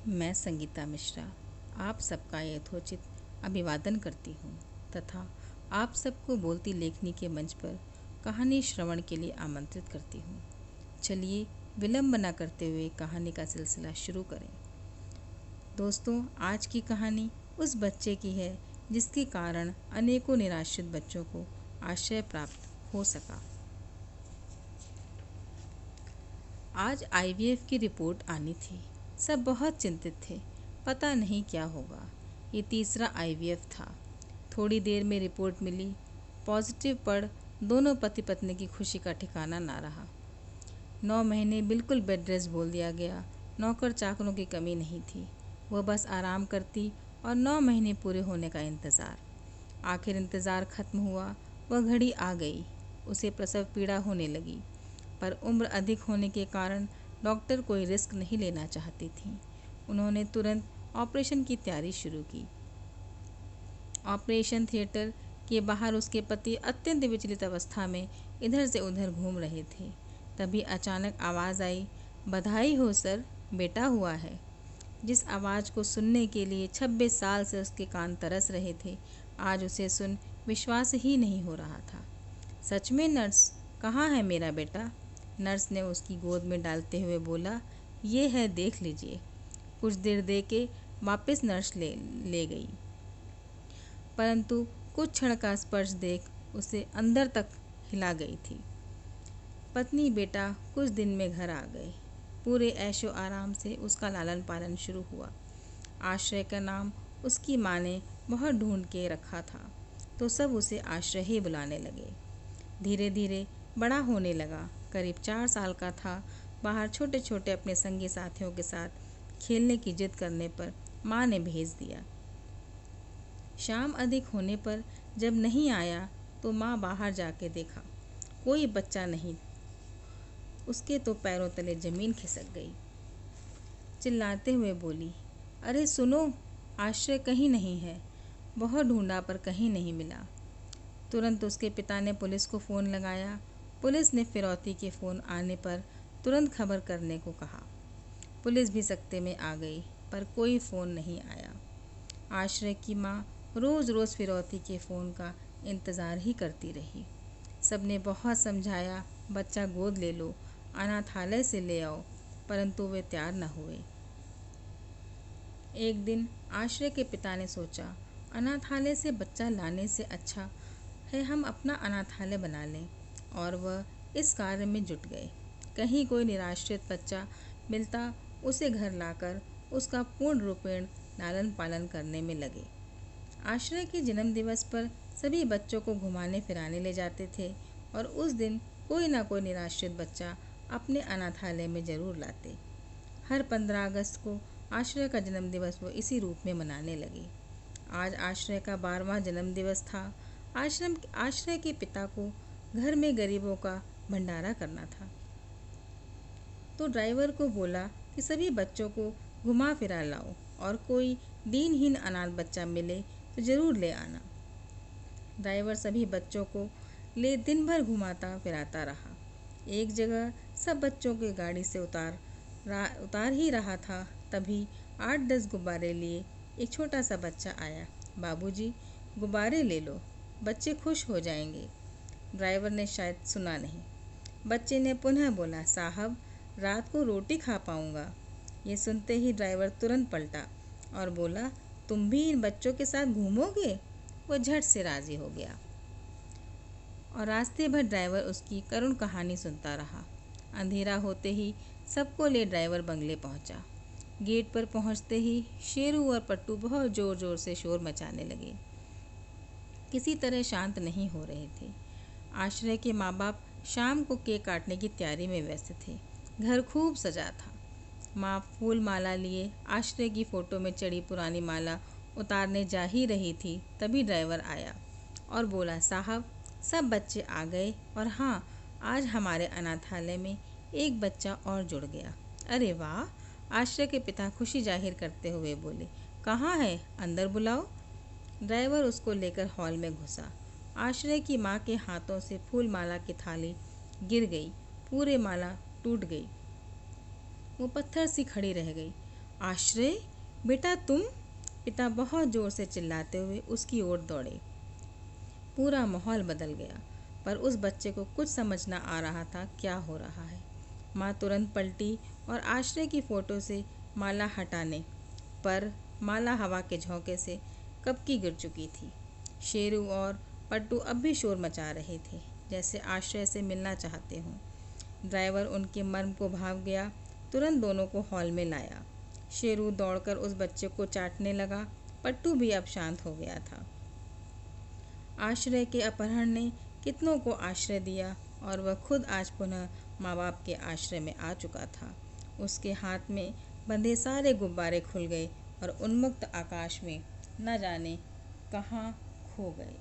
मैं संगीता मिश्रा आप सबका यथोचित अभिवादन करती हूँ तथा आप सबको बोलती लेखनी के मंच पर कहानी श्रवण के लिए आमंत्रित करती हूँ। चलिए विलंब न करते हुए कहानी का सिलसिला शुरू करें। दोस्तों, आज की कहानी उस बच्चे की है जिसके कारण अनेकों निराश्रित बच्चों को आश्रय प्राप्त हो सका। आज आईवीएफ की रिपोर्ट आनी थी। सब बहुत चिंतित थे, पता नहीं क्या होगा। ये तीसरा आईवीएफ था। थोड़ी देर में रिपोर्ट मिली, पॉजिटिव पड़ दोनों पति पत्नी की खुशी का ठिकाना ना रहा। 9 महीने बिल्कुल बेड रेस्ट बोल दिया गया। नौकर चाकरों की कमी नहीं थी, वह बस आराम करती और 9 महीने पूरे होने का इंतज़ार। आखिर इंतज़ार खत्म हुआ, वह घड़ी आ गई। उसे प्रसव पीड़ा होने लगी, पर उम्र अधिक होने के कारण डॉक्टर कोई रिस्क नहीं लेना चाहती थी। उन्होंने तुरंत ऑपरेशन की तैयारी शुरू की। ऑपरेशन थिएटर के बाहर उसके पति अत्यंत विचलित अवस्था में इधर से उधर घूम रहे थे। तभी अचानक आवाज़ आई, बधाई हो सर, बेटा हुआ है। जिस आवाज़ को सुनने के लिए 26 साल से उसके कान तरस रहे थे, आज उसे सुन विश्वास ही नहीं हो रहा था। सच में नर्स, कहाँ है मेरा बेटा? नर्स ने उसकी गोद में डालते हुए बोला, ये है, देख लीजिए। कुछ देर दे के वापस नर्स ले गई, परंतु कुछ क्षण का स्पर्श देख उसे अंदर तक हिला गई थी। पत्नी बेटा कुछ दिन में घर आ गए। पूरे ऐशो आराम से उसका लालन पालन शुरू हुआ। आश्रय का नाम उसकी माँ ने बहुत ढूंढ के रखा था, तो सब उसे आश्रय ही बुलाने लगे। धीरे धीरे बड़ा होने लगा। करीब 4 साल का था। बाहर छोटे छोटे अपने संगी साथियों के साथ खेलने की जिद करने पर माँ ने भेज दिया। शाम अधिक होने पर जब नहीं आया तो माँ बाहर जाके देखा, कोई बच्चा नहीं। उसके तो पैरों तले जमीन खिसक गई। चिल्लाते हुए बोली, अरे सुनो, आश्रय कहीं नहीं है। बहुत ढूंढा पर कहीं नहीं मिला। तुरंत उसके पिता ने पुलिस को फ़ोन लगाया। पुलिस ने फिरौती के फ़ोन आने पर तुरंत खबर करने को कहा। पुलिस भी सख्ते में आ गई, पर कोई फ़ोन नहीं आया। आश्रय की माँ रोज़ रोज़ फिरौती के फ़ोन का इंतज़ार ही करती रही। सबने बहुत समझाया, बच्चा गोद ले लो, अनाथालय से ले आओ, परंतु वे तैयार न हुए। एक दिन आश्रय के पिता ने सोचा, अनाथालय से बच्चा लाने से अच्छा है हम अपना अनाथालय बना लें, और वह इस कार्य में जुट गए। कहीं कोई निराश्रित बच्चा मिलता, उसे घर लाकर उसका पूर्ण रूपेण लालन पालन करने में लगे। आश्रय के जन्म दिवस पर सभी बच्चों को घुमाने फिराने ले जाते थे, और उस दिन कोई ना कोई निराश्रित बच्चा अपने अनाथालय में जरूर लाते। हर 15 अगस्त को आश्रय का जन्मदिवस वो इसी रूप में मनाने लगे। आज आश्रय का 12वां जन्मदिवस था। आश्रय के पिता को घर में गरीबों का भंडारा करना था, तो ड्राइवर को बोला कि सभी बच्चों को घुमा फिरा लाओ, और कोई दीनहीन अनाथ बच्चा मिले तो ज़रूर ले आना। ड्राइवर सभी बच्चों को ले दिन भर घुमाता फिराता रहा। एक जगह सब बच्चों के गाड़ी से उतार ही रहा था, तभी 8-10 गुब्बारे लिए एक छोटा सा बच्चा आया। बाबूजी, गुब्बारे ले लो, बच्चे खुश हो जाएंगे। ड्राइवर ने शायद सुना नहीं। बच्चे ने पुनः बोला, साहब, रात को रोटी खा पाऊंगा। ये सुनते ही ड्राइवर तुरंत पलटा और बोला, तुम भी इन बच्चों के साथ घूमोगे? वो झट से राजी हो गया, और रास्ते भर ड्राइवर उसकी करुण कहानी सुनता रहा। अंधेरा होते ही सबको ले ड्राइवर बंगले पहुंचा। गेट पर पहुंचते ही शेरू और पट्टू बहुत ज़ोर ज़ोर से शोर मचाने लगे। किसी तरह शांत नहीं हो रहे थे। आश्रय के माँ बाप शाम को केक काटने की तैयारी में व्यस्त थे। घर खूब सजा था। माँ फूल माला लिए आश्रय की फ़ोटो में चढ़ी पुरानी माला उतारने जा ही रही थी, तभी ड्राइवर आया और बोला, साहब, सब बच्चे आ गए, और हाँ, आज हमारे अनाथालय में एक बच्चा और जुड़ गया। अरे वाह! आश्रय के पिता खुशी जाहिर करते हुए बोले, कहाँ है, अंदर बुलाओ। ड्राइवर उसको लेकर हॉल में घुसा। आश्रय की माँ के हाथों से फूल माला की थाली गिर गई। पूरे माला टूट गई। वो पत्थर सी खड़ी रह गई। आश्रय, बेटा तुम? पिता बहुत जोर से चिल्लाते हुए उसकी ओर दौड़े। पूरा माहौल बदल गया, पर उस बच्चे को कुछ समझ न आ रहा था क्या हो रहा है। माँ तुरंत पलटी और आश्रय की फ़ोटो से माला हटाने, पर माला हवा के झोंके से कब की गिर चुकी थी। शेरू और पट्टू अब भी शोर मचा रहे थे, जैसे आश्रय से मिलना चाहते हों। ड्राइवर उनके मर्म को भाग गया, तुरंत दोनों को हॉल में लाया। शेरू दौड़कर उस बच्चे को चाटने लगा, पट्टू भी अब शांत हो गया था। आश्रय के अपहरण ने कितनों को आश्रय दिया और वह खुद आज पुनः माँ बाप के आश्रय में आ चुका था। उसके हाथ में बंधे सारे गुब्बारे खुल गए और उन्मुक्त आकाश में न जाने कहाँ खो गए।